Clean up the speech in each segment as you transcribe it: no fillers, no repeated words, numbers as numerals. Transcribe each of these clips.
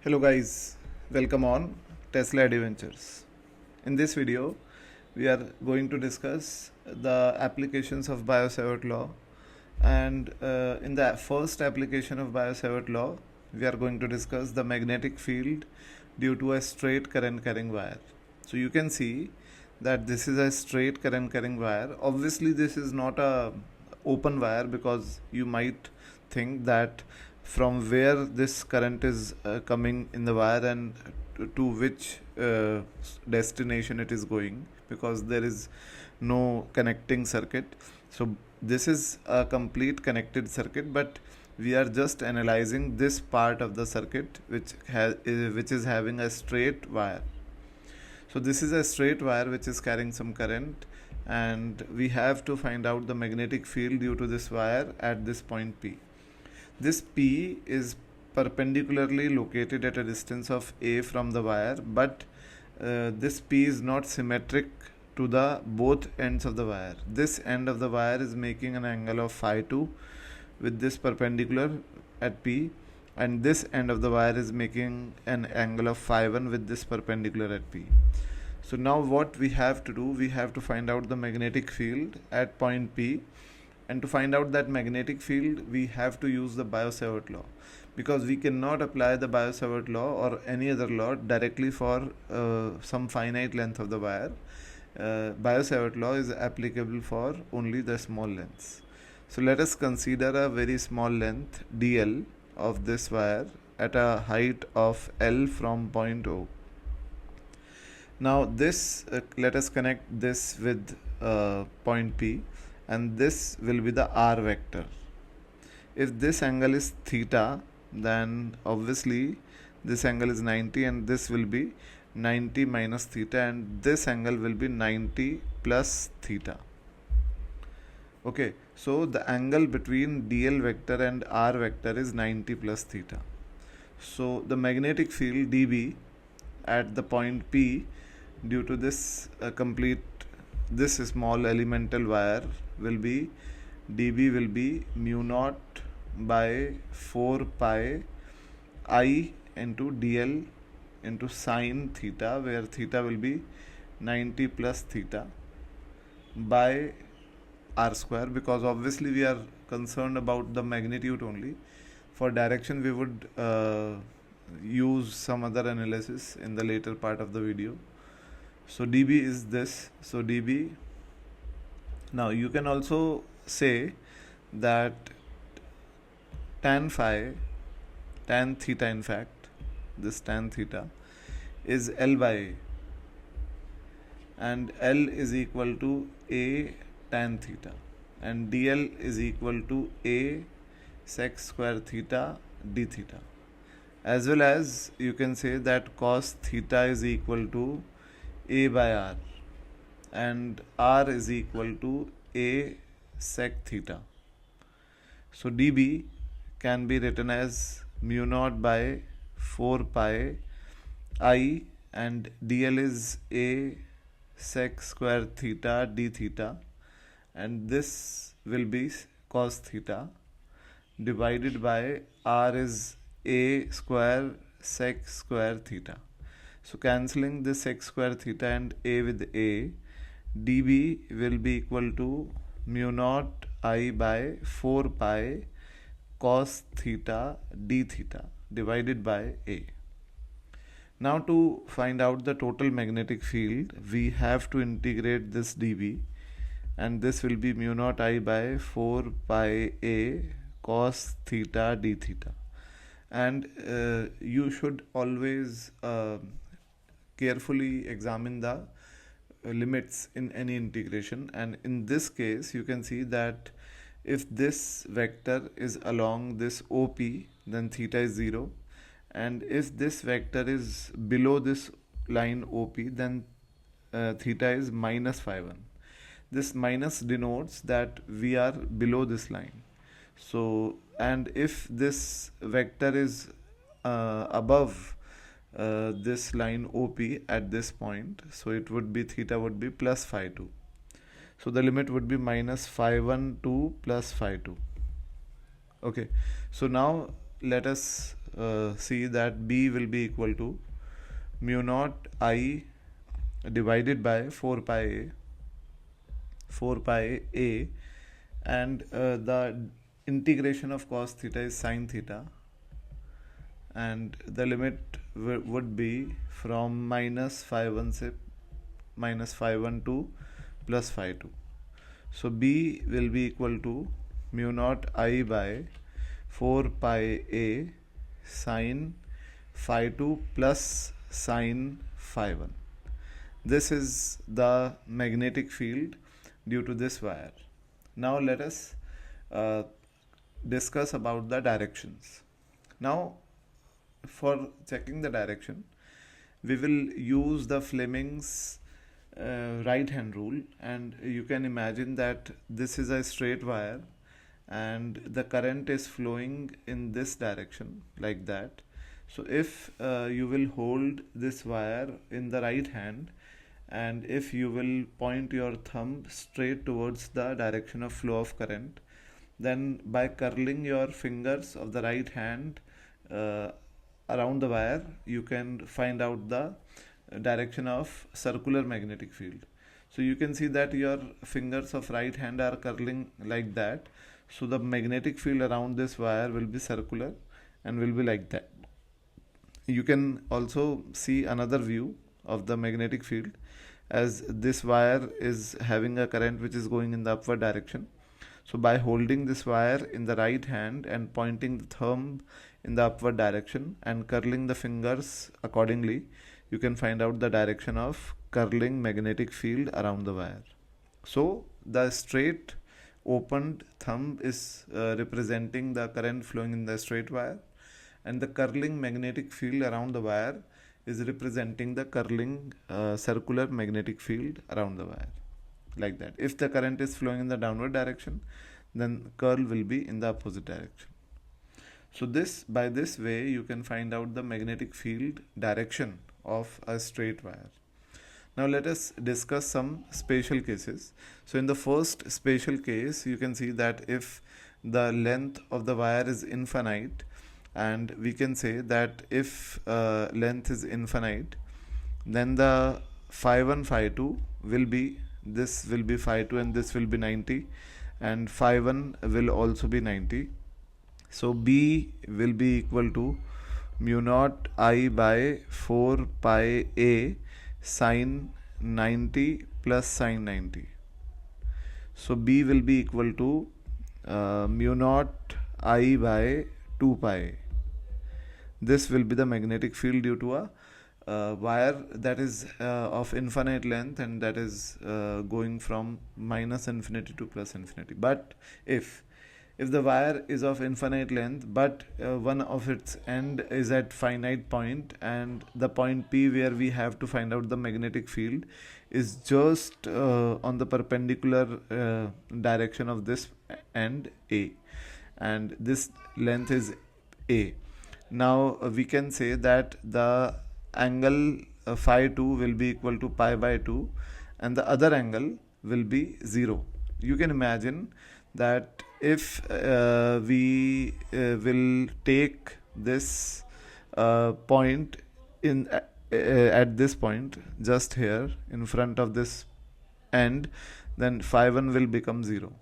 Hello guys, welcome on Tesla Adventures. In this video, we are going to discuss the applications of Biot-Savart law, and in the first application of Biot-Savart law, we are going to discuss the magnetic field due to a straight current carrying wire. So you can see that this is a straight current carrying wire. Obviously this is not a open wire, because you might think that from where this current is coming in the wire and to which destination it is going, because there is no connecting circuit. So this is a complete connected circuit, but we are just analyzing this part of the circuit which is having a straight wire. So this is a straight wire which is carrying some current, and we have to find out the magnetic field due to this wire at this point P. This P is perpendicularly located at a distance of A from the wire, but this P is not symmetric to the both ends of the wire. This end of the wire is making an angle of phi 2 with this perpendicular at P, and this end of the wire is making an angle of phi 1 with this perpendicular at P. So now what we have to do, we have to find out the magnetic field at point P. And to find out that magnetic field, we have to use the Biot-Savart law, because we cannot apply the Biot-Savart law or any other law directly for some finite length of the wire. Biot-Savart law is applicable for only the small lengths. So let us consider a very small length dl of this wire at a height of L from point O. Now this let us connect this with point P, and this will be the R vector. If this angle is theta, then obviously this angle is 90, and this will be 90 minus theta, and this angle will be 90 plus theta. Okay, so the angle between dl vector and R vector is 90 plus theta. So the magnetic field dB at the point P due to this this small elemental wire will be dB will be mu naught by 4 pi I into dl into sine theta, where theta will be 90 plus theta, by r square, because obviously we are concerned about the magnitude only. For direction we would use some other analysis in the later part of the video. So dB is this. So dB, now you can also say that tan theta, in fact this tan theta is L by A, and L is equal to A tan theta, and dl is equal to A sec square theta d theta, as well as you can say that cos theta is equal to A by R, and R is equal to A sec theta. So dB can be written as mu naught by 4 pi I, and dl is A sec square theta d theta, and this will be cos theta, divided by R is A square sec square theta. So cancelling this sec square theta and A with A, dB will be equal to mu naught I by 4 pi cos theta d theta divided by A. Now to find out the total magnetic field, we have to integrate this dB, and this will be mu naught I by 4 pi A cos theta d theta. And you should always carefully examine the limits in any integration, and in this case you can see that if this vector is along this OP, then theta is 0, and if this vector is below this line OP, then theta is minus phi 1. This minus denotes that we are below this line. So, and if this vector is above this line OP at this point, so it would be theta would be plus phi 2. So the limit would be minus phi 1 to plus phi 2. Okay, so now let us see that B will be equal to mu naught I divided by 4 pi a, and the integration of cos theta is sin theta, and the limit would be from minus phi 1 to plus phi 2. So B will be equal to mu naught I by 4 pi a sin phi 2 plus sin phi 1. This is the magnetic field due to this wire. Now let us discuss about the directions. Now for checking the direction, we will use the Fleming's right hand rule, and you can imagine that this is a straight wire and the current is flowing in this direction like that. So if you will hold this wire in the right hand, and if you will point your thumb straight towards the direction of flow of current, then by curling your fingers of the right hand around the wire, you can find out the direction of circular magnetic field. So you can see that your fingers of right hand are curling like that. So the magnetic field around this wire will be circular and will be like that. You can also see another view of the magnetic field, as this wire is having a current which is going in the upward direction. So by holding this wire in the right hand and pointing the thumb in the upward direction and curling the fingers accordingly, you can find out the direction of curling magnetic field around the wire. So the straight opened thumb is representing the current flowing in the straight wire, and the curling magnetic field around the wire is representing the curling circular magnetic field around the wire, like that. If the current is flowing in the downward direction, then curl will be in the opposite direction. So by this way you can find out the magnetic field direction of a straight wire. Now let us discuss some special cases. So in the first special case, you can see that if the length of the wire is infinite, and we can say that if length is infinite, then the phi 1 phi 2 will be, this will be phi 2 and this will be 90, and phi 1 will also be 90. So B will be equal to mu naught I by 4 pi a sin 90 plus sin 90. So B will be equal to mu naught I by 2 pi. This will be the magnetic field due to a wire that is of infinite length, and that is going from minus infinity to plus infinity. But if the wire is of infinite length, but one of its end is at finite point, and the point P where we have to find out the magnetic field is just on the perpendicular direction of this end A, and this length is A. Now we can say that the angle phi 2 will be equal to pi by 2, and the other angle will be 0. You can imagine that if we will take this point in at this point just here in front of this end, then phi 1 will become 0.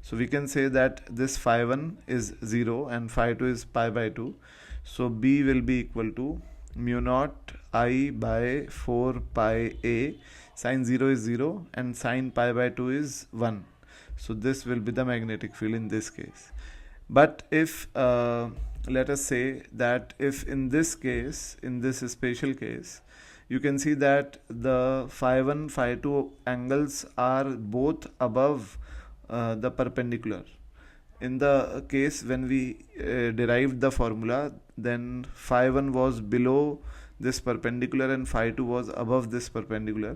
So we can say that this phi 1 is 0 and phi 2 is pi by 2. So B will be equal to mu naught I by 4 pi a, sin 0 is 0 and sin pi by 2 is 1. So this will be the magnetic field in this case. But if let us say that if in this case, in this special case, you can see that the phi 1 phi 2 angles are both above the perpendicular. In the case when we derived the formula, then phi 1 was below this perpendicular and phi 2 was above this perpendicular.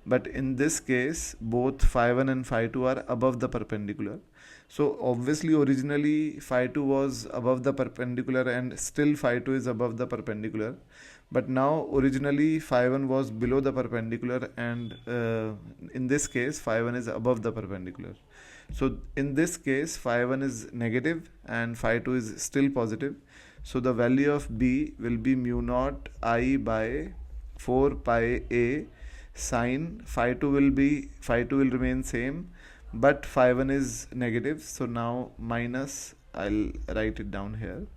But in this case, both phi 1 and phi 2 are above the perpendicular. So obviously originally phi 2 was above the perpendicular and still phi 2 is above the perpendicular. But now originally phi 1 was below the perpendicular, and in this case phi 1 is above the perpendicular. So in this case phi 1 is negative and phi 2 is still positive. So the value of B will be mu naught I by 4 pi A sine phi 2 will remain same, but phi 1 is negative. So now minus, I'll write it down here.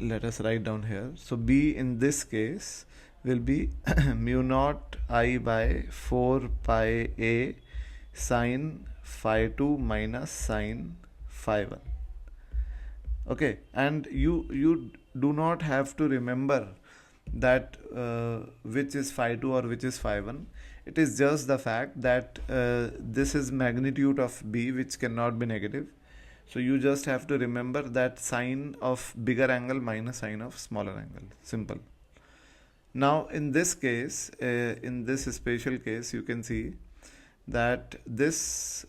Let us write down here. So B in this case will be mu naught I by 4 pi A sine phi 2 minus sine phi 1. Okay, and you do not have to remember that which is phi 2 or which is phi 1. It is just the fact that this is magnitude of B, which cannot be negative. So you just have to remember that sine of bigger angle minus sine of smaller angle. Simple. Now in this case, in this special case, you can see that this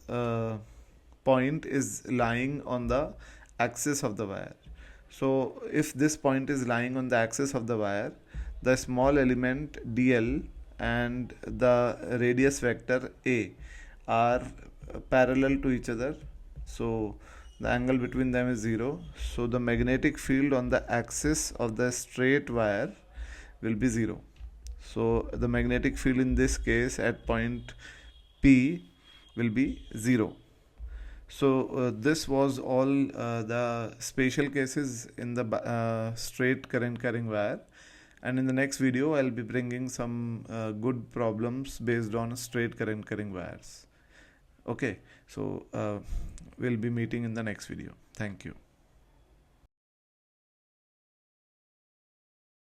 point is lying on the axis of the wire. So if this point is lying on the axis of the wire, the small element dl and the radius vector a are parallel to each other. So the angle between them is 0. So the magnetic field on the axis of the straight wire will be 0. So the magnetic field in this case at point P will be 0. So this was all the special cases in the straight current carrying wire, and in the next video I'll be bringing some good problems based on straight current carrying wires. Okay, so we'll be meeting in the next video. Thank you.